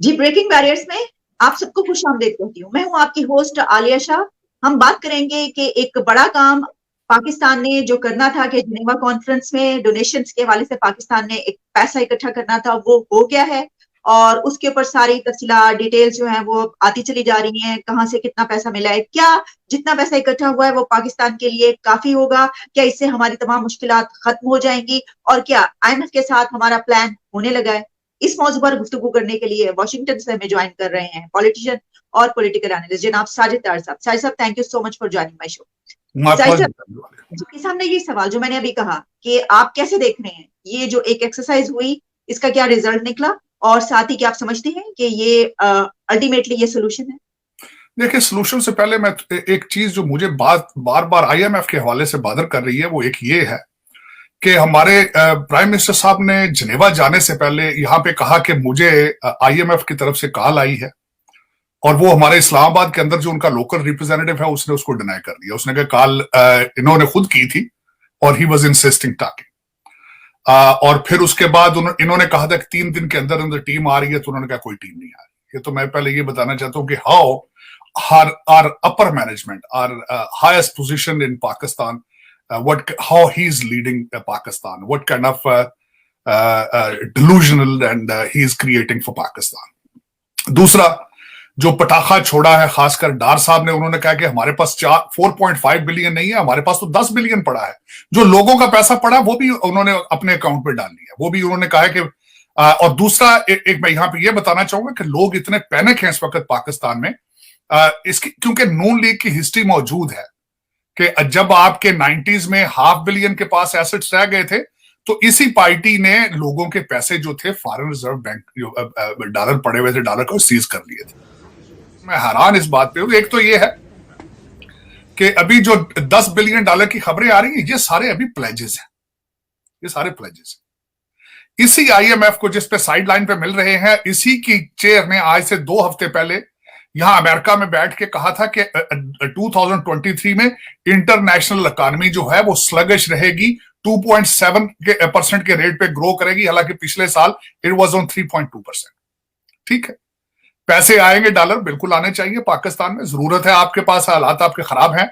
जी, breaking barriers में आप सबको खुशामदीद कहती हूँ। मैं हूँ आपकी होस्ट आलिया शाह। हम बात करेंगे कि एक बड़ा काम पाकिस्तान ने जो करना था कि जिनेवा कॉन्फ्रेंस में डोनेशंस के हवाले से पाकिस्तान ने एक पैसा इकट्ठा करना था, वो हो गया है। और उसके ऊपर सारी तफसीलात डिटेल्स जो हैं वो आती चली जा रही हैं, कहाँ से कितना पैसा मिला है, क्या जितना पैसा इकट्ठा हुआ है वो पाकिस्तान के लिए काफी होगा, क्या इससे हमारी तमाम मुश्किलात खत्म हो जाएंगी, और क्या आईएमएफ के साथ हमारा प्लान होने लगा है। इस मौजू पर गुफ्तगू करने के लिए वाशिंगटन से हमें ज्वाइन कर रहे हैं पॉलिटिशियन और पॉलिटिकल एनालिस्ट जनाब साजिद तार साहब। साजिद साहब, thank you so much for joining my show. My Sajid pleasure. साहब, आपके सामने ये सवाल जो मैंने अभी कहा कि आप कैसे देख रहे हैं ये जो एक एक्सरसाइज हुई, इसका क्या रिजल्ट निकला, और साथ ही क्या आप समझते हैं कि ये अल्टीमेटली ये सोल्यूशन है? देखिए, सोल्यूशन से पहले मैं एक चीज जो मुझे बार बार आईएमएफ के हवाले से बादर कर रही है, वो एक ये है कि हमारे प्राइम मिनिस्टर साहब ने जिनेवा जाने से पहले यहाँ पे कहा कि मुझे आईएमएफ की तरफ से कॉल आई है, और वो हमारे इस्लामाबाद के अंदर जो उनका लोकल रिप्रेजेंटेटिव है उसने उसको डिनाई कर दिया। उसने कहा कॉल इन्होंने खुद की थी और ही वॉज इंसिस्टिंग टॉकिंग। और फिर उसके बाद इन्होंने कहा था कि 3 दिन के अंदर अंदर टीम आ रही है, तो उन्होंने कहा कोई टीम नहीं आ रही है। तो मैं पहले ये बताना चाहता हूँ कि how our upper management, our highest position in Pakistan, how he's leading Pakistan, what kind of delusional and he is creating for Pakistan. दूसरा जो पटाखा छोड़ा है खासकर डार साहब ने, उन्होंने कहा कि हमारे पास 4.5 बिलियन नहीं है, हमारे पास तो 10 बिलियन पड़ा है। जो लोगों का पैसा पड़ा वो भी उन्होंने अपने अकाउंट में डाल लिया, वो भी उन्होंने कहा कि और दूसरा एक मैं यहां पे ये बताना चाहूंगा कि लोग इतने पैनिक हैं इस वक्त पाकिस्तान में, इसकी क्योंकि नून लीग की हिस्ट्री मौजूद है कि जब आपके 90s में 500 बिलियन के पास एसेट्स रह गए थे, तो इसी पार्टी ने लोगों के पैसे जो थे फॉरेन रिजर्व बैंक जो डॉलर पड़े हुए थे, डॉलर को सीज कर लिए थे। मैं हैरान इस बात पे हूं। एक तो ये है कि अभी जो 10 बिलियन डॉलर की खबरें आ रही हैं, ये सारे अभी प्लेजेस हैं, ये सारे प्लेजेस हैं। इसी आईएमएफ को जिस पे साइड लाइन पे मिल रहे हैं, इसी की चेयर ने आज से 2 हफ्ते पहले यहां अमेरिका में बैठ के कहा था कि 2023 में इंटरनेशनल इकोनॉमी जो है वो स्लगिश रहेगी, 2.7% के रेट पे ग्रो करेगी, हालांकि पिछले साल इट वाज ऑन 3.2%। ठीक है, पैसे आएंगे, डॉलर बिल्कुल आने चाहिए पाकिस्तान में, जरूरत है, आपके पास हालात आपके खराब हैं।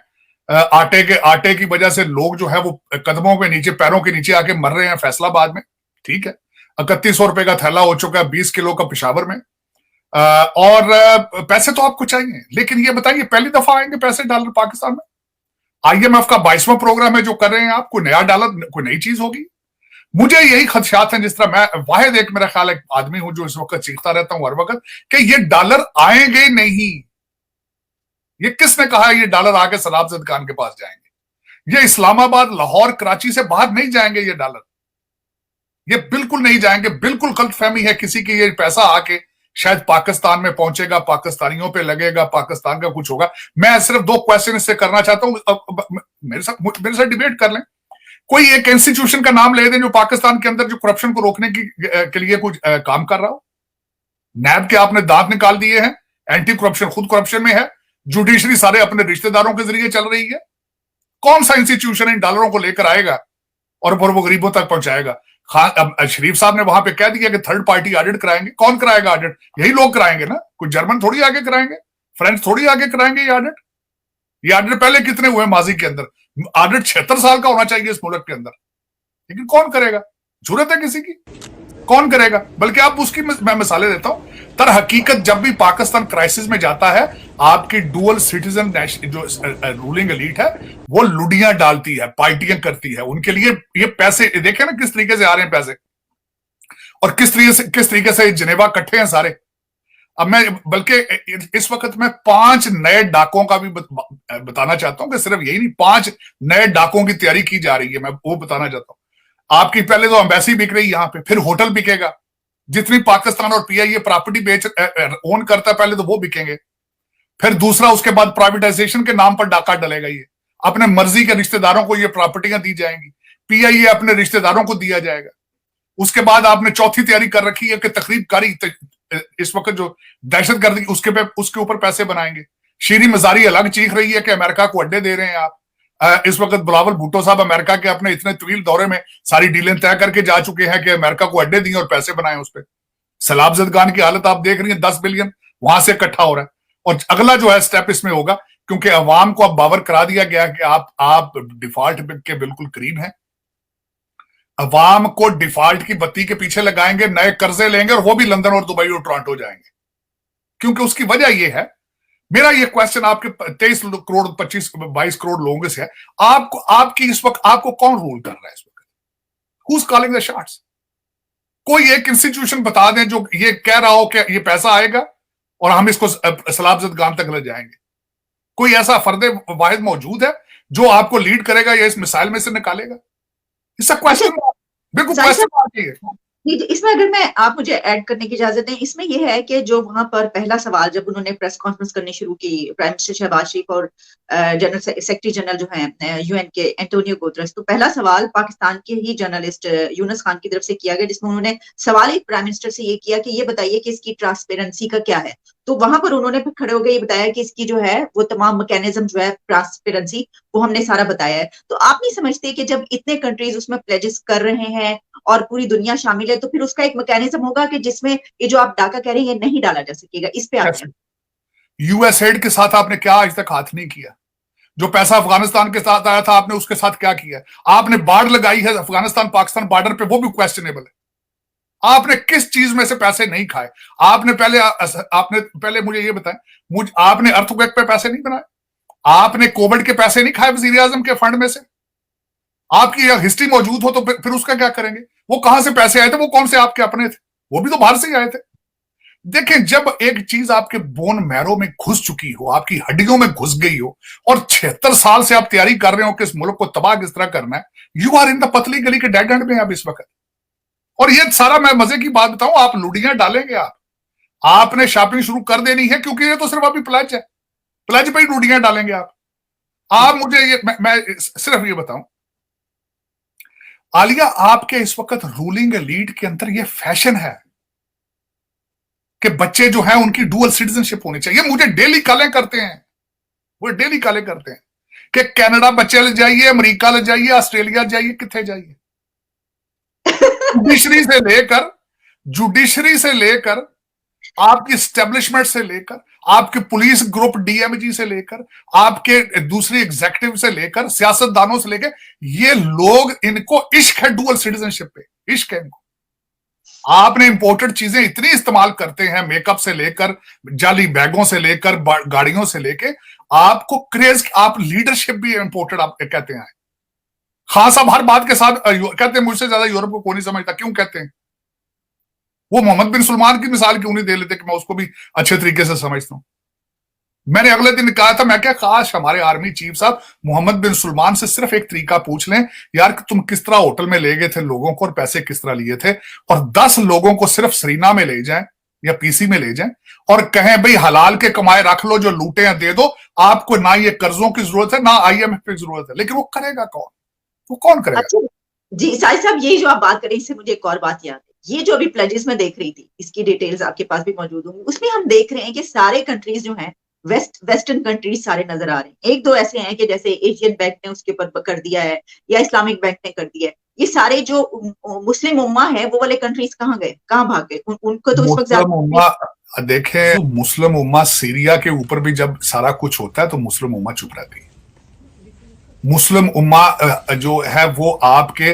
आटे की वजह से लोग जो है वो कदमों के नीचे, पैरों के नीचे आके मर रहे हैं फैसलाबाद में। ठीक है, 3100 रुपए का थैला हो चुका है 20 किलो का पेशावर में। और पैसे तो आपको चाहिए, लेकिन ये बताइए पहली दफा आएंगे पैसे डॉलर पाकिस्तान में? आईएमएफ का 22वां प्रोग्राम है जो कर रहे हैं आप, कोई नया डॉलर, कोई नई चीज होगी? मुझे यही खदशात हैं। जिस तरह मैं वाहिद एक मेरा ख्याल एक आदमी हूं जो इस वक्त चीखता रहता हूं हर वक्त कि ये डॉलर आएंगे नहीं। ये किसने कहा ये डॉलर आके सलाब जद खान के पास जाएंगे? ये इस्लामाबाद, लाहौर, कराची से बाहर नहीं जाएंगे ये डॉलर, ये बिल्कुल नहीं जाएंगे। बिल्कुल गलतफहमी है किसी की, ये पैसा आके शायद पाकिस्तान में पहुंचेगा, पाकिस्तानियों पे लगेगा, पाकिस्तान का कुछ होगा। मैं सिर्फ 2 क्वेश्चन इससे करना चाहता हूं, मेरे साथ डिबेट कर लें। कोई एक इंस्टीट्यूशन का नाम ले दें जो पाकिस्तान के अंदर जो करप्शन को रोकने के लिए कुछ काम कर रहा हो। नैब के आपने दांत निकाल दिए हैं, एंटी करप्शन खुद करप्शन में है, जुडिशरी सारे अपने रिश्तेदारों के जरिए चल रही है। कौन सा इंस्टीट्यूशन इन डॉलरों को लेकर आएगा और फिर वो गरीबों तक पहुंचाएगा? शरीफ साहब ने वहां पे कह दिया कि थर्ड पार्टी ऑडिट कराएंगे। कौन कराएगा ऑडिट? यही लोग कराएंगे ना, कोई जर्मन थोड़ी आगे कराएंगे, फ्रेंच थोड़ी आगे कराएंगे ये ऑडिट। ये ऑडिट पहले कितने हुए माजी के अंदर? ऑडिट 76 साल का होना चाहिए इस मुल्क के अंदर, लेकिन कौन करेगा? जरूरत है किसी की, कौन करेगा? बल्कि आप उसकी मैं मिसालें देता हूं। तर हकीकत जब भी पाकिस्तान क्राइसिस में जाता है, आपकी डुअल सिटीजन जो रूलिंग एलीट है वो लुडियां डालती है, पार्टियां करती है, उनके लिए ये पैसे देखे ना किस तरीके से आ रहे हैं पैसे, और किस तरीके से जिनेवा इकट्ठे हैं सारे। अब मैं बल्कि इस वक्त मैं 5 नए डाकों का भी बताना चाहता हूं कि सिर्फ यही नहीं, 5 नए डाकों की तैयारी की जा रही है, मैं वो बताना चाहता हूं। आपकी पहले तो एम्बेसी बिक रही है यहां पे, फिर होटल बिकेगा, जितनी पाकिस्तान और पीआईए प्रॉपर्टी ओन करता है पहले तो वो बिकेंगे। फिर दूसरा, उसके बाद प्राइवेटाइजेशन के नाम पर डाका डलेगा, ये अपने मर्जी के रिश्तेदारों को ये प्रॉपर्टियां दी जाएंगी, पीआईए अपने रिश्तेदारों को दिया जाएगा। उसके बाद आपने चौथी तैयारी कर रखी है कि तकरीब कारी इस वक्त जो दहशतगर्दी उसके ऊपर पैसे बनाएंगे। शीरी मजारी अलग चीख रही है कि अमेरिका को अड्डे दे रहे हैं आप। इस वक्त बिलावल भुट्टो साहब अमेरिका के अपने इतने तवील दौरे में सारी डीलें तय करके जा चुके हैं कि अमेरिका को अड्डे दिए और पैसे बनाए उस पर। सैलाब ज़दगान की हालत आप देख रही हैं, 10 बिलियन वहां से इकट्ठा हो रहा है। और अगला जो है स्टेप इसमें होगा, क्योंकि अवाम को अब बावर करा दिया गया कि आप डिफॉल्ट के बिल्कुल करीब हैं, अवाम को डिफॉल्ट की बत्ती के पीछे लगाएंगे, नए कर्जे लेंगे, और वो भी लंदन और दुबई और टोरंटो जाएंगे। क्योंकि उसकी वजह यह है, मेरा ये क्वेश्चन आपके 23 करोड़ 22 करोड़ लोगों से है, आपको आपकी इस वक्त आपको कौन रूल कर रहा है इस वक्त? Who is calling the shots? कोई एक इंस्टीट्यूशन बता दें जो ये कह रहा हो कि ये पैसा आएगा और हम इसको सैलाब ज़दगान तक ले जाएंगे। कोई ऐसा फर्दे वाहिद मौजूद है जो आपको लीड करेगा या इस मिसाइल में से निकालेगा? इसका क्वेश्चन बिल्कुल क्वेश्चन मार्क है। इसमें अगर मैं आप मुझे ऐड करने की इजाजत दें, इसमें यह है कि जो वहां पर पहला सवाल जब उन्होंने प्रेस कॉन्फ्रेंस करनी शुरू की, प्राइम मिनिस्टर शहबाज शरीफ और जनरल सेक्रेटरी जनरल जो हैं यूएन के एंटोनियो गुतरस, तो पहला सवाल पाकिस्तान के ही जर्नलिस्ट यूनुस खान की तरफ से किया गया, जिसमें उन्होंने सवाल एक प्राइम मिनिस्टर से ये किया कि ये बताइए कि इसकी ट्रांसपेरेंसी का क्या है। तो वहां पर उन्होंने फिर खड़े होकर ये बताया कि इसकी जो है वो तमाम मैकेनिज्म जो है ट्रांसपेरेंसी वो हमने सारा बताया है। तो आप नहीं समझते कि जब इतने कंट्रीज उसमें प्लेजेस कर रहे हैं और पूरी दुनिया शामिल है, तो फिर उसका एक मैकेनिज्म होगा कि जिसमें ये जो आप डाका कह रहे हैं ये नहीं डाला जा सकेगा? इस पे आप यूएसएड के साथ आपने क्या आज तक हाथ नहीं किया? जो पैसा अफगानिस्तान के साथ आया था आपने उसके साथ क्या किया? आपने बाढ़ लगाई है अफगानिस्तान पाकिस्तान बॉर्डर पे, वो भी क्वेश्चनेबल है। आपने किस चीज में से पैसे नहीं खाए? आपने पहले मुझे ये बताएं, आपने अर्थक्वेक पे पैसे नहीं बनाए? आपने कोविड के पैसे नहीं खाए वजीर आजम के फंड में से? आपकी हिस्ट्री मौजूद हो तो फिर उसका क्या करेंगे? वो कहां से पैसे आए थे? वो कौन से आपके अपने थे? वो भी तो बाहर से ही आए थे। देखें, जब एक चीज आपके बोन मैरो में घुस चुकी हो, आपकी हड्डियों में घुस गई हो, और 76 साल से आप तैयारी कर रहे हो कि इस मुल्क को तबाह किस तरह करना है, यू आर इन द पतली गली के डेड एंड में अब इस वक्त। और ये सारा, मैं मजे की बात बताऊं, आप लुड़ियां डालेंगे, आपने शॉपिंग शुरू कर देनी है, क्योंकि ये तो सिर्फ अभी प्लेज है, प्लेज पे ही लुड़ियां डालेंगे आप मुझे ये मैं सिर्फ ये बताऊं, आलिया, आपके इस वक्त रूलिंग एलीट के अंदर ये फैशन है कि बच्चे जो हैं उनकी डुअल सिटीजनशिप होनी चाहिए। मुझे डेली कॉलें करते हैं, वो डेली कॉलें करते हैं कि कनाडा बच्चे ले जाइए, अमेरिका ले जाइए, ऑस्ट्रेलिया जाइए, कितने जाइए। जुडिशरी से लेकर आपकी स्टैब्लिशमेंट से लेकर आपके पुलिस ग्रुप डीएमजी से लेकर आपके दूसरी एग्जीक्यूटिव से लेकर सियासतदानों से लेकर, ये लोग, इनको इश्क है डुअल सिटीजनशिप पे, इश्क है इनको। आपने इंपोर्टेड चीजें इतनी इस्तेमाल करते हैं, मेकअप से लेकर जाली बैगों से लेकर गाड़ियों से लेकर, आपको क्रेज, आप लीडरशिप भी इंपोर्टेड आप कहते हैं। खान साहब हर बात के साथ कहते हैं मुझसे ज्यादा यूरोप को कौन नहीं समझता। क्यों कहते हैं? वो मोहम्मद बिन सलमान की मिसाल क्यों नहीं दे लेते कि मैं उसको भी अच्छे तरीके से समझता हूं? मैंने अगले दिन कहा था, मैं क्या, काश हमारे आर्मी चीफ साहब मोहम्मद बिन सलमान से सिर्फ एक तरीका पूछ लें, यार कि तुम किस तरह होटल में ले गए थे लोगों को और पैसे किस तरह लिए थे, और 10 लोगों को सिर्फ सरीना में ले जाएं या पीसी में ले जाएं और कहें भाई हलाल के कमाए रख लो, जो लूटे हैं दे दो, आपको ना ये कर्जों की जरूरत है ना आईएमएफ की जरूरत है। लेकिन वो करेगा कौन? वो कौन करेगा? अच्छा जी, साहिद साहब, ये जो आप बात करें इससे मुझे एक और बात याद है। ये जो अभी प्लेजेस में देख रही थी, इसकी डिटेल्स आपके पास भी मौजूद होंगी, उसमें हम देख रहे हैं कि सारे कंट्रीज जो हैं, वेस्टर्न कंट्रीज सारे नजर आ रहे हैं। एक दो ऐसे हैं कि जैसे एशियन बैंक ने उसके ऊपर कर दिया है या इस्लामिक बैंक ने कर दिया है। ये सारे जो मुस्लिम उम्मा है वो वाले कंट्रीज कहाँ गए, कहाँ भाग गए? उनको तो उस वक्त देखें, मुस्लिम उम्मा सीरिया के ऊपर भी जब सारा कुछ होता है तो मुस्लिम उम्मा चुप रहती है। मुस्लिम उम्मा जो है वो आपके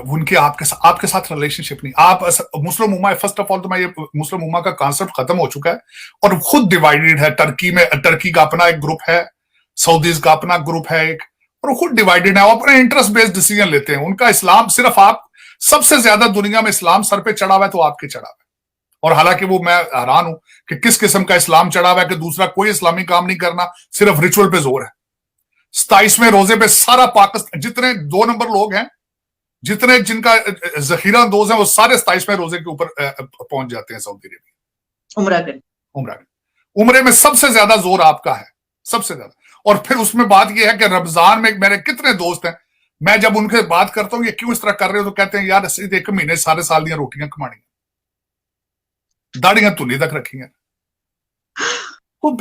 उनके आपके साथ रिलेशनशिप नहीं। आप मुस्लिम उम्मा, फर्स्ट ऑफ ऑल तो मैं ये मुस्लिम उम्मा का कॉन्सेप्ट खत्म हो चुका है और खुद डिवाइडेड है। टर्की का अपना एक ग्रुप है, सऊदीज का अपना ग्रुप है एक, और खुद डिवाइडेड है। वो अपने इंटरेस्ट बेस्ड डिसीजन लेते हैं। उनका इस्लाम सिर्फ, आप सबसे ज्यादा दुनिया में इस्लाम सर पे चढ़ा हुआ है तो आपके चढ़ा हुआ है। और हालांकि वो, मैं हैरान हूं कि किस किस्म का इस्लाम चढ़ा हुआ है कि दूसरा कोई इस्लामी काम नहीं करना, सिर्फ रिचुअल पे जोर है। 27वें रोजे पे सारा पाकिस्तान, जितने 2 नंबर लोग हैं, जितने जिनका जखीरा अंदोज है, वो सारे 27वें रोजे के ऊपर पहुंच जाते हैं सऊदी अरेबिया। उम्रे में सबसे ज्यादा जोर आपका है, सबसे ज्यादा। और फिर उसमें बात यह है कि रमजान में मेरे कितने दोस्त हैं, मैं जब उनके बात करता हूं ये क्यों इस तरह कर रहे हो, तो कहते हैं यार असली 1 महीने सारे साल दी रोटियां कमानी, दाड़ियां तुली तक रखी हैं। तो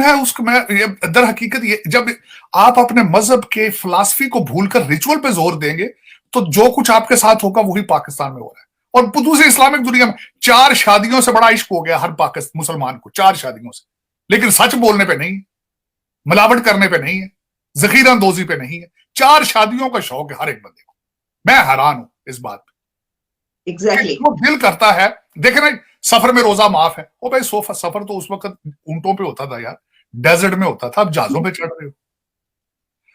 मैं ये दर हकीकत, ये जब आप अपने मजहब के फिलॉसफी को भूलकर रिचुअल पे जोर देंगे तो जो कुछ आपके साथ होगा वही पाकिस्तान में हो रहा है। और दूसरी इस्लामिक दुनिया में 4 शादियों से बड़ा इश्क हो गया हर पाकिस्तान मुसलमान को, 4 शादियों से, लेकिन सच बोलने पे नहीं है, मिलावट करने पे नहीं है, जखीरा अंदोजी पे नहीं है, 4 शादियों का शौक है हर एक बंदे को। मैं हैरान हूं इस बात पे। एग्जैक्टली जो दिल करता है, देखे ना, सफर में रोजा माफ है। ओ भाई, सफर तो उस वक्त ऊंटों पे होता था यार, डेजर्ट में होता था, अब जहाजों पे चढ़ रहे हो।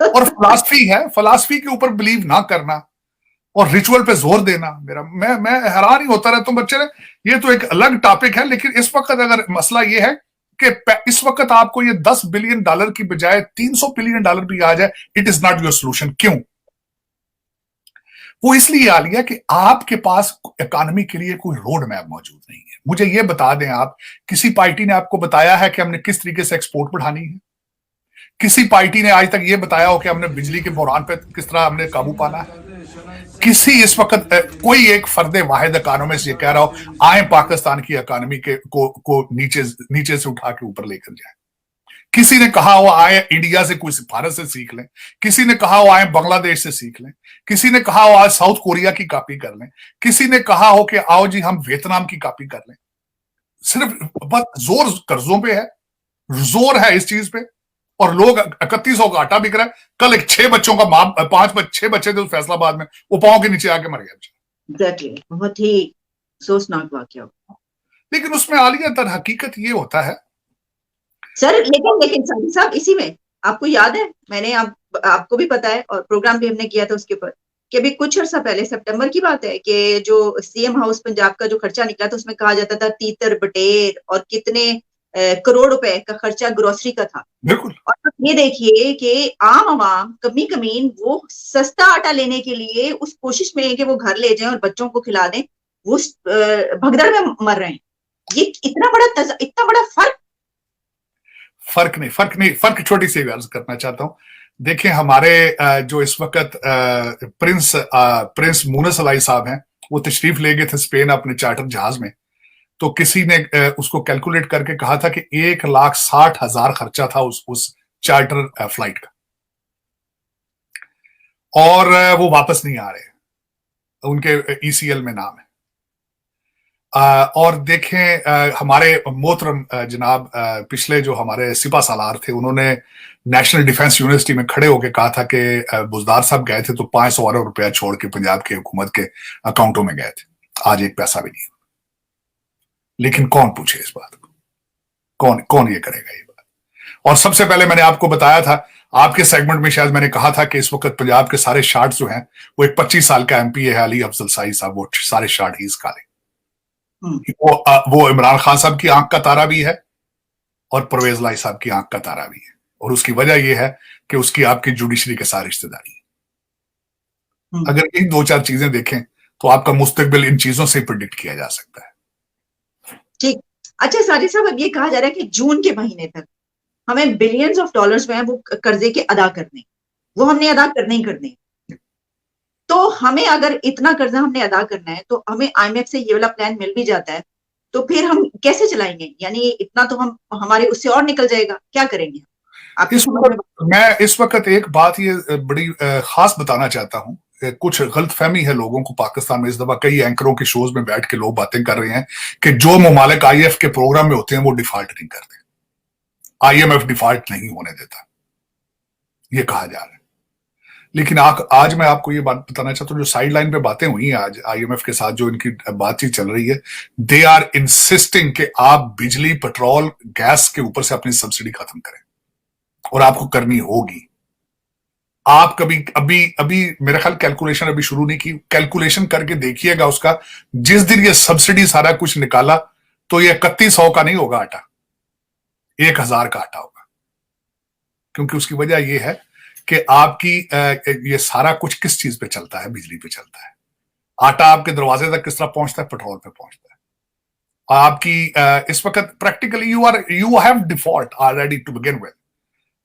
और फिलॉसफी है, फिलॉसफी के ऊपर बिलीव ना करना और रिचुअल पे जोर देना, मैं हैरान ही होता रहता हूं। बच्चे ने, ये तो एक अलग टॉपिक है, लेकिन इस वक्त अगर मसला ये है कि इस वक्त आपको ये $10 बिलियन की बजाय $300 बिलियन भी आ जाए, it is not your solution. क्यों? वो इसलिए आ लिया कि आपके पास इकोनॉमी के लिए कोई रोड मैप मौजूद नहीं है। मुझे ये बता दें, आप किसी पार्टी ने आपको बताया है कि हमने किस तरीके से एक्सपोर्ट बढ़ानी है? किसी पार्टी ने आज तक ये बताया हो कि हमने बिजली के बहरान पे किस तरह हमने काबू पाना है? किसी इस वक्त कोई एक फर्दे वाहिद इकोनॉमिस्ट ये कह रहा हो आए पाकिस्तान की इकोनॉमी को नीचे से उठा के ऊपर लेकर जाए? किसी ने कहा हो आए इंडिया से, कोई भारत से सीख लें, किसी ने कहा हो आए बांग्लादेश से सीख लें, किसी ने कहा हो आज साउथ कोरिया की कॉपी कर लें, किसी ने कहा हो कि आओ जी हम वियतनाम की कॉपी कर लें। सिर्फ बस जोर कर्जों पे है, जोर है इस चीज पे, और लोग 3100 का आटा बिक रहा है। कल एक 6 बच्चों का मां, 6 बच्चे थे फैसलाबाद में, वो पांव के नीचे आके मर गया। एग्जैक्टली, बहुत ही अफसोसनाक वाकया। लेकिन उसमें आलिया दर हकीकत ये होता है सर, लेकिन सादी साहब, इसी में आपको याद है, मैंने आपको भी पता है और प्रोग्राम भी हमने किया था उसके ऊपर, कि अभी कुछ अर्सा पहले, सितंबर की बात है, कि जो सीएम हाउस पंजाब का जो खर्चा निकला था, उसमें कहा जाता था तीतर बटेर और कितने करोड़ रुपए का खर्चा ग्रोसरी का था। बिल्कुल। और ये देखिए कि आम आवाम कमी कमीन वो सस्ता आटा लेने के लिए उस कोशिश में है कि वो घर ले जाएं और बच्चों को खिला दें, वो भगदड़ में मर रहे हैं। ये इतना बड़ा फर्क छोटी सी अर्ज करना चाहता हूं। देखिए, हमारे जो इस वक्त प्रिंस मूनस अलाई साहब हैं, वो तशरीफ ले गए थे स्पेन अपने चार्टर जहाज में। तो किसी ने उसको कैलकुलेट करके कहा था कि 1,60,000 खर्चा था उस चार्टर फ्लाइट का, और वो वापस नहीं आ रहे, उनके ईसीएल में नाम है। और देखें, हमारे मोहतरम जनाब पिछले जो हमारे सिपा सालार थे, उन्होंने नेशनल डिफेंस यूनिवर्सिटी में खड़े होकर कहा था कि बुजदार साहब गए थे तो 500 अरब रुपया छोड़ के पंजाब की हुकूमत के अकाउंटों में गए थे, आज एक पैसा भी नहीं। लेकिन कौन पूछे इस बात को? कौन ये करेगा ये बात? और सबसे पहले मैंने आपको बताया था, आपके सेगमेंट में शायद मैंने कहा था कि इस वक्त पंजाब के सारे शार्ट जो हैं, वो एक 25 साल का एमपी है अली अफजल साई साहब, वो सारे शार्ट ही काले। वो इमरान खान साहब की आंख का तारा भी है और परवेज लाई साहब की आंख का तारा भी है, और उसकी वजह यह है कि उसकी आपकी जुडिशरी के साथ रिश्तेदारी है। अगर इन 2-4 चीजें देखें तो आपका मुस्तकबिल इन चीजों से प्रिडिक्ट किया जा सकता है। ठीक। अच्छा साजिद साहब, अब ये कहा जा रहा है कि जून के महीने तक हमें बिलियंस ऑफ डॉलर्स में वो कर्जे के अदा करने, वो हमने अदा करने ही करने। तो हमें अगर इतना कर्जा हमने अदा करना है, तो हमें आईएमएफ से ये वाला प्लान मिल भी जाता है, तो फिर हम कैसे चलाएंगे? यानी इतना तो हम हमारे उससे और निकल जाएगा, क्या करेंगे? मैं इस वक्त एक बात ये बड़ी खास बताना चाहता हूं। कुछ गलतफहमी है लोगों को पाकिस्तान में। इस दफा कई एंकरों के शोज में बैठ के लोग बातें कर रहे हैं कि जो ममालिक आईएफ के प्रोग्राम में होते हैं वो डिफॉल्ट नहीं करते, आईएमएफ डिफॉल्ट नहीं होने देता, ये कहा जा रहा है। लेकिन आज मैं आपको ये बात बताना चाहता हूं, जो साइड लाइन पे बातें हुई हैं आज आईएमएफ के साथ, जो इनकी बातचीत चल रही है, दे आर इंसिस्टिंग कि आप बिजली, पेट्रोल, गैस के ऊपर से अपनी सब्सिडी खत्म करें, और आपको करनी होगी। आप कभी अभी मेरा ख्याल कैलकुलेशन अभी शुरू नहीं की, कैलकुलेशन करके देखिएगा उसका। जिस दिन ये सब्सिडी सारा कुछ निकाला तो ये 3100 का नहीं होगा आटा, 1000 का आटा होगा। क्योंकि उसकी वजह यह है कि आपकी ये सारा कुछ किस चीज पे चलता है? बिजली पे चलता है। आटा आपके दरवाजे तक किस तरह पहुंचता है? पेट्रोल पे पहुंचता है। आपकी इस वक्त practically you have default already to begin with.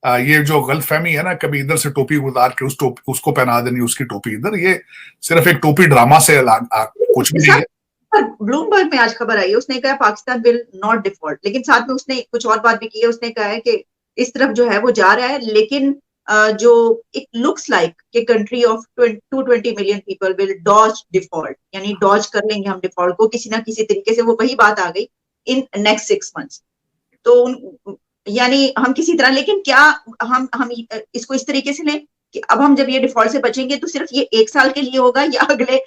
ये जो गलतफहमी है ना, कभी इधर से टोपी उतार के उसको पहना देनी, उसकी टोपी इधर, ये सिर्फ एक टोपी ड्रामा से कुछ भी नहीं है। ब्लूमबर्ग में आज खबर आई है, उसने कहा पाकिस्तान विल नॉट डिफॉल्ट, लेकिन साथ में उसने कुछ और बात भी की है। उसने कहा है कि इस तरफ जो है वो जा रहा है, लेकिन जो इट लुक्स लाइक कि country of 220 million people will dodge default, यानी डॉज कर लेंगे हम डिफॉल्ट को किसी ना किसी तरीके से, वो वही बात आ गई इन नेक्स्ट 6 मंथ्स। तो यानी हम किसी तरह, लेकिन क्या हम इसको इस तरीके से लें कि अब हम जब ये डिफॉल्ट से बचेंगे तो सिर्फ ये 1 साल के लिए होगा या अगले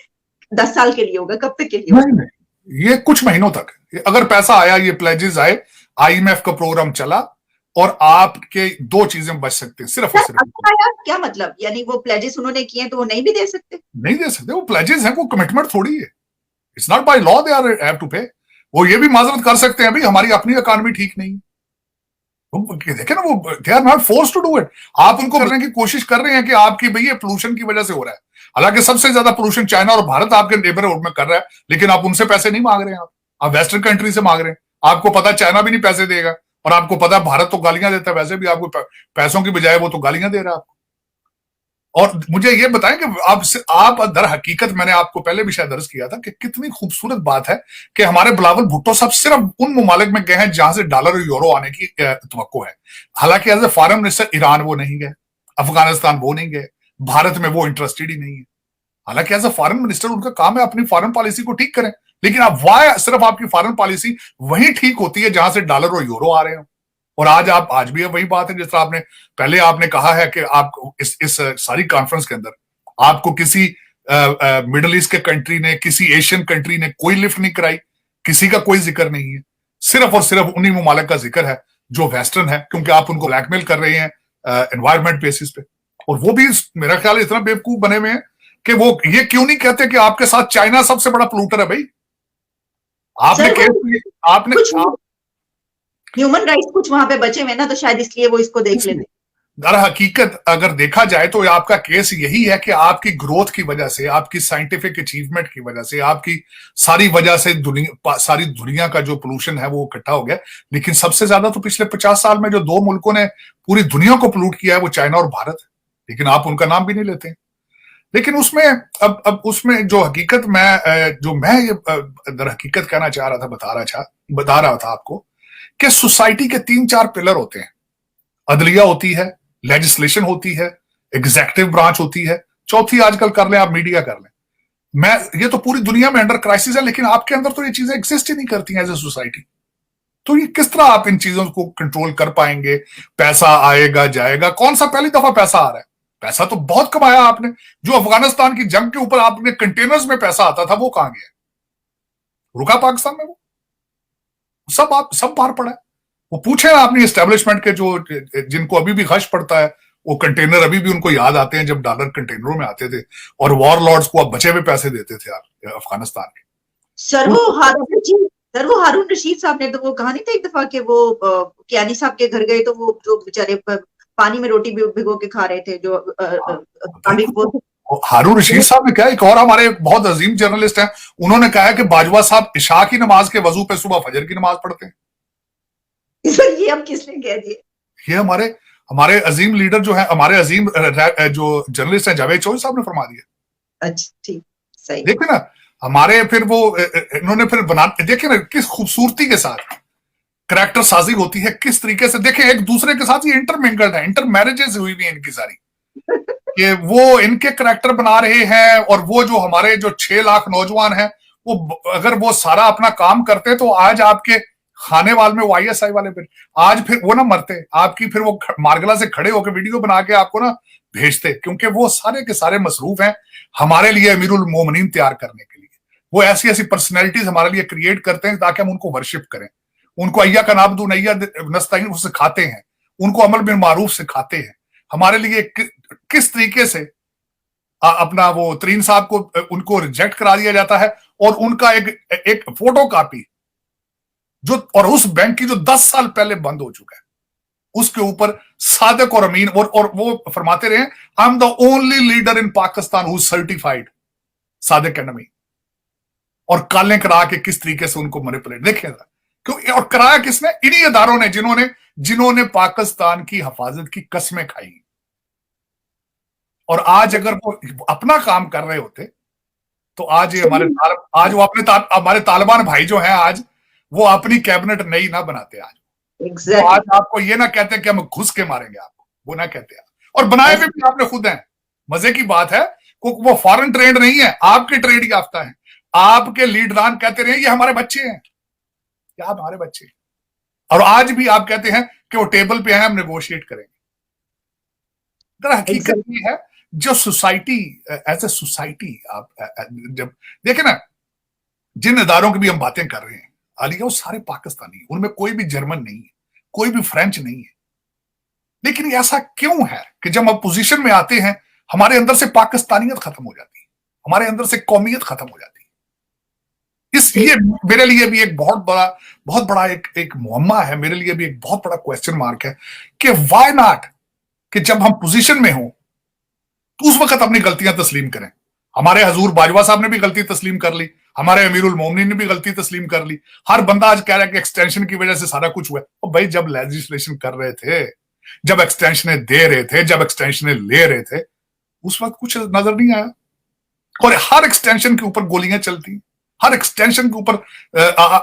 10 साल के लिए होगा, कब तक के लिए होगा? नहीं, ये कुछ महीनों तक, अगर पैसा आया, ये प्लेजेस आए, IMF का प्रोग्राम चला, और आपके दो चीजें बच सकते हैं सिर्फ और सिर्फ। क्या मतलब, यानी वो प्लेजेस उन्होंने किए तो वो नहीं भी दे सकते? नहीं दे सकते, वो प्लेजेस हैं, वो कमिटमेंट थोड़ी है। It's not by law they are have to pay. वो ये भी माजरत कर सकते हैं, भाई हमारी अपनी इकोनॉमी ठीक नहीं है, देखे ना, वो they are not force to do it. आप उनको करने की कोशिश कर रहे हैं कि आपकी भैया पोल्यूशन की वजह से हो रहा है, हालांकि सबसे ज्यादा पोल्यूशन चाइना और भारत आपके नेबरहुड में कर रहा है, लेकिन आप उनसे पैसे नहीं मांग रहे हैं, आप वेस्टर्न कंट्री से मांग रहे हैं। आपको पता चाइना भी नहीं पैसे देगा, और आपको पता है भारत तो गालियां देता है, वैसे भी आपको पैसों की बजाय वो तो गालियां दे रहा है आपको। और मुझे ये बताएं कि आप दर हकीकत, मैंने आपको पहले भी शायद अर्ज किया था कि कितनी खूबसूरत बात है कि हमारे बिलावल भुट्टो साहब सिर्फ उन ममालिक में गए हैं जहां से डॉलर और यूरो आने की तवक्को है। हालांकि as a foreign minister Iran वो नहीं गए, अफगानिस्तान वो नहीं गए, भारत में वो इंटरेस्टेड ही नहीं है। हालांकि एज ए फॉरेन मिनिस्टर उनका काम है अपनी फॉरेन पॉलिसी को ठीक करें, लेकिन आप वाह सिर्फ आपकी फॉरेन पॉलिसी वही ठीक होती है जहां से डॉलर और यूरो आ रहे हो। और आज भी वही बात है, जिस तरह आपने कहा है कि आप इस सारी कॉन्फ्रेंस के अंदर आपको किसी मिडिल ईस्ट के कंट्री ने, किसी एशियन कंट्री ने कोई लिफ्ट नहीं कराई, किसी का कोई जिक्र नहीं है, सिर्फ और सिर्फ उन्हीं ममालिक का जिक्र है जो वेस्टर्न है, क्योंकि आप उनको ब्लैकमेल कर रहे हैं एनवायरमेंट बेसिस पे। और वो भी मेरा ख्याल इतना बेवकूफ बने हुए हैं कि वो ये क्यों नहीं कहते कि आपके साथ चाइना सबसे बड़ा पोल्यूटर है। भाई आपने ह्यूमन राइट्स कुछ वहां पे बचे हुए ना, तो शायद इसलिए वो इसको देख लेते। दर हकीकत अगर देखा जाए तो आपका केस यही है कि आपकी ग्रोथ की वजह से, आपकी साइंटिफिक अचीवमेंट की वजह से, आपकी सारी वजह से सारी दुनिया का जो पोल्यूशन है वो इकट्ठा हो गया। लेकिन सबसे ज्यादा तो पिछले 50 साल में जो दो मुल्कों ने पूरी दुनिया को पोल्यूट किया है वो चाइना और भारत है, लेकिन आप उनका नाम भी नहीं लेते। लेकिन उसमें अब उसमें जो हकीकत मैं ये दर हकीकत कहना चाह रहा था, बता रहा था आपको कि सोसाइटी के 3-4 पिलर होते हैं। अदलिया होती है, लेजिस्लेशन होती है, एग्जीक्यूटिव ब्रांच होती है, चौथी आजकल कर लें आप मीडिया कर लें। ये तो पूरी दुनिया में अंडर क्राइसिस है, लेकिन आपके अंदर तो ये चीजें एग्जिस्ट ही नहीं करती हैं एज ए सोसाइटी। तो ये किस तरह आप इन चीजों को कंट्रोल कर पाएंगे? पैसा आएगा जाएगा, कौन सा पहली दफा पैसा आ रहा है? पैसा तो बहुत कमाया आपने। जो अफगानिस्तान की जंग के ऊपर आपने कंटेनर्स में पैसा आता था वो कहां गया? रुका पाकिस्तान में? वो सब बाहर पड़ा है। वो पूछे ना अपनी एस्टेब्लिशमेंट के जो जिनको अभी भी खश पड़ता है, वो कंटेनर अभी भी उनको याद आते हैं जब डॉलर कंटेनरों में आते थे और वॉर लॉर्ड्स को अब बचे हुए पैसे देते थे आप अफगानिस्तान के। सर वो हारून रशीद साहब ने तो वो कहा नहीं था एक दफा कि वो कियानी साहब के घर गए तो वो जो बेचारे पानी में रोटी भिगो के खा रहे थे, जो हारून रशीद साहब ने क्या, एक और हमारे बहुत अजीम जर्नलिस्ट हैं, उन्होंने कहा है कि बाजवा साहब इशा की नमाज के वजू पे सुबह फजर की नमाज पढ़ते हैं। ये अब किसने कह दिए? ये हमारे अजीम लीडर जो है, हमारे अजीम जो जर्नलिस्ट हैं जावेद चौधरी साहब ने फरमा दिया। अच्छा ठीक, सही। देखिए ना, हमारे फिर वो इन्होंने फिर बना, देखिए ना किस खूबसूरती के साथ करैक्टर साजी होती है, किस तरीके से देखें एक दूसरे के साथ ये इंटरमिंगल्ड है, इंटर मैरिजेस हुई भी है इनकी सारी, कि वो इनके करैक्टर बना रहे हैं। और वो जो हमारे जो 6 लाख नौजवान हैं, वो अगर वो सारा अपना काम करते तो आज आपके खाने वाल में वो ISI वाले फिर आज फिर वो ना मरते, आपकी फिर वो मार्गला से खड़े होकर वीडियो बना के आपको ना भेजते, क्योंकि वो सारे के सारे मसरूफ हैं हमारे लिए अमीरुल मोमिनीन तैयार करने के लिए। वो ऐसी ऐसी पर्सनैलिटीज हमारे लिए क्रिएट करते हैं ताकि हम उनको वर्शिप करें, उनको अय्या का नाबदू नैया नस्ताइन सिखाते हैं, उनको अमल बिन मारूफ सिखाते हैं। हमारे लिए किस तरीके से अपना वो तरीन साहब को उनको रिजेक्ट करा दिया जाता है, और उनका एक फोटो कॉपी जो, और उस बैंक की जो 10 साल पहले बंद हो चुका है, उसके ऊपर सादिक और अमीन, और वो फरमाते रहे I am the only leader in Pakistan who certified सादिक एंड अमीन। और कालें करा के किस तरीके से उनको मैनिपुलेट, देखिएगा क्यों, और कराया किसने? इन्हीं इदारों ने जिन्होंने पाकिस्तान की हिफाजत की कस्में खाई। और आज अगर वो अपना काम कर रहे होते तो आज ये हमारे तालिबान भाई जो हैं, आज वो अपनी कैबिनेट नई ना बनाते। आज exactly. आज आपको ये ना कहते कि हम घुस के मारेंगे आपको, वो ना कहते। और बनाए हुए भी आपने खुद हैं। मजे की बात है वो फॉरेन ट्रेड नहीं है, आपके ट्रेड याफ्ता है। आपके लीडरान कहते रहे ये हमारे बच्चे हैं, क्या हमारे बच्चे, और आज भी आप कहते हैं कि वो टेबल पे हैं, हम नेगोशिएट करेंगे। हकीकत ये है जो सोसाइटी एज ए सोसाइटी आप जब देखें ना, जिन इदारों की भी हम बातें कर रहे हैं आलिया, वो सारे पाकिस्तानी हैं, उनमें कोई भी जर्मन नहीं है, कोई भी फ्रेंच नहीं है। लेकिन ऐसा क्यों है कि जब हम पोजीशन में आते हैं हमारे अंदर से पाकिस्तानियत खत्म हो जाती है, हमारे अंदर से कौमियत खत्म हो जाती है। इसलिए मेरे लिए भी एक बहुत बड़ा एक मुअम्मा है, मेरे लिए भी एक बहुत बड़ा क्वेश्चन मार्क है कि व्हाई नॉट, कि जब हम पोजीशन में हो तो उस वक्त अपनी गलतियां तस्लीम करें। हमारे हजूर बाजवा साहब ने भी गलती तस्लीम कर ली, हमारे अमीरुल मोमिनीन ने भी गलती तस्लीम कर ली। हर बंदा आज कह रहा है कि एक्सटेंशन की वजह से सारा कुछ हुआ। और भाई जब लेजिस्लेशन कर रहे थे, जब एक्सटेंशन दे रहे थे, जब एक्सटेंशन ले रहे थे, उस वक्त कुछ नजर नहीं आया। और हर एक्सटेंशन के ऊपर गोलियां चलती, हर एक्सटेंशन के ऊपर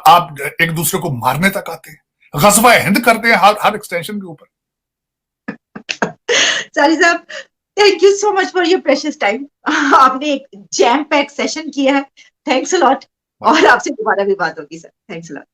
आप एक दूसरे को मारने तक आते हैं, गज़वा हिंद करते हैं हर एक्सटेंशन के ऊपर। सारी साहब, thank you so much for your precious time. आपने एक जैम पैक सेशन किया है, थैंक्स अ लॉट। और आपसे दोबारा भी बात होगी सर, थैंक्स अ लॉट।